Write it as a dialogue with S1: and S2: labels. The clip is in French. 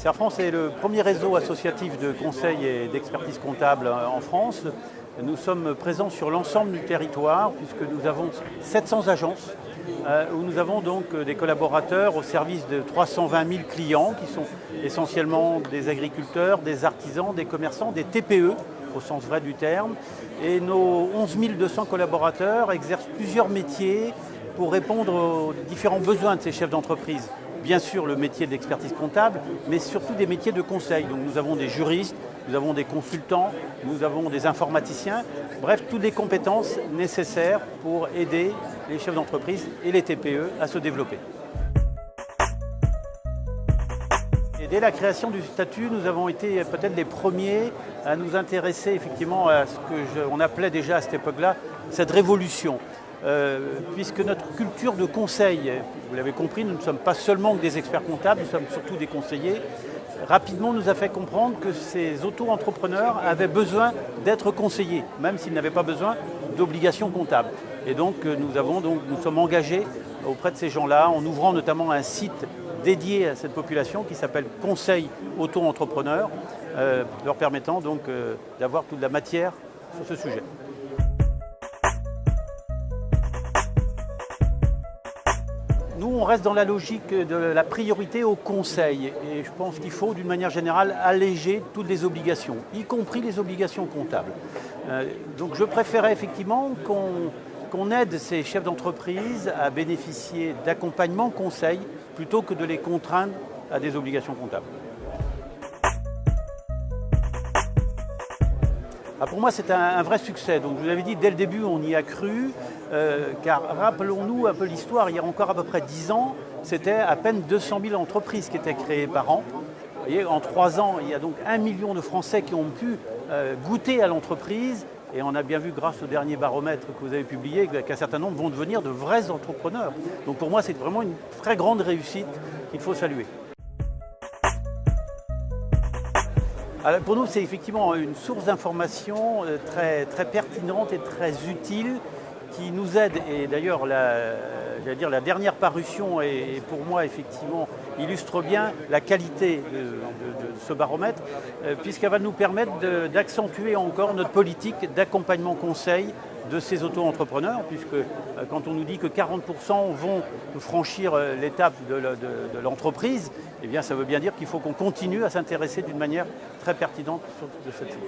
S1: Cerfrance est le premier réseau associatif de conseil et d'expertise comptable en France. Nous sommes présents sur l'ensemble du territoire puisque nous avons 700 agences où nous avons donc des collaborateurs au service de 320 000 clients qui sont essentiellement des agriculteurs, des artisans, des commerçants, des TPE au sens vrai du terme. Et nos 11 200 collaborateurs exercent plusieurs métiers pour répondre aux différents besoins de ces chefs d'entreprise. Bien sûr le métier d'expertise comptable, mais surtout des métiers de conseil. Donc nous avons des juristes, nous avons des consultants, nous avons des informaticiens, bref, toutes les compétences nécessaires pour aider les chefs d'entreprise et les TPE à se développer. Et dès la création du statut, nous avons été peut-être les premiers à nous intéresser effectivement à ce qu'on appelait déjà à cette époque-là cette révolution. Puisque notre culture de conseil, vous l'avez compris, nous ne sommes pas seulement des experts comptables, nous sommes surtout des conseillers, rapidement nous a fait comprendre que ces auto-entrepreneurs avaient besoin d'être conseillés, même s'ils n'avaient pas besoin d'obligations comptables. Et donc nous sommes engagés auprès de ces gens-là en ouvrant notamment un site dédié à cette population qui s'appelle Conseil Auto-Entrepreneur, leur permettant donc d'avoir toute la matière sur ce sujet. Nous, on reste dans la logique de la priorité au conseil et je pense qu'il faut, d'une manière générale, alléger toutes les obligations, y compris les obligations comptables. Donc je préférais effectivement qu'on aide ces chefs d'entreprise à bénéficier d'accompagnement conseil plutôt que de les contraindre à des obligations comptables. Pour moi, c'est un vrai succès. Donc, je vous l'avais dit, dès le début, on y a cru, car rappelons-nous un peu l'histoire, il y a encore à peu près 10 ans, c'était à peine 200 000 entreprises qui étaient créées par an. Vous voyez, en 3 ans, il y a donc 1 million de Français qui ont pu goûter à l'entreprise. Et on a bien vu, grâce au dernier baromètre que vous avez publié, qu'un certain nombre vont devenir de vrais entrepreneurs. Donc pour moi, c'est vraiment une très grande réussite qu'il faut saluer. Alors pour nous, c'est effectivement une source d'information très pertinente et très utile qui nous aide. Et d'ailleurs, la dernière parution est pour moi effectivement illustre bien la qualité de ce baromètre, puisqu'elle va nous permettre d'accentuer encore notre politique d'accompagnement conseil de ces auto-entrepreneurs, puisque quand on nous dit que 40% vont franchir l'étape de l'entreprise, eh bien ça veut bien dire qu'il faut qu'on continue à s'intéresser d'une manière très pertinente de cette suite.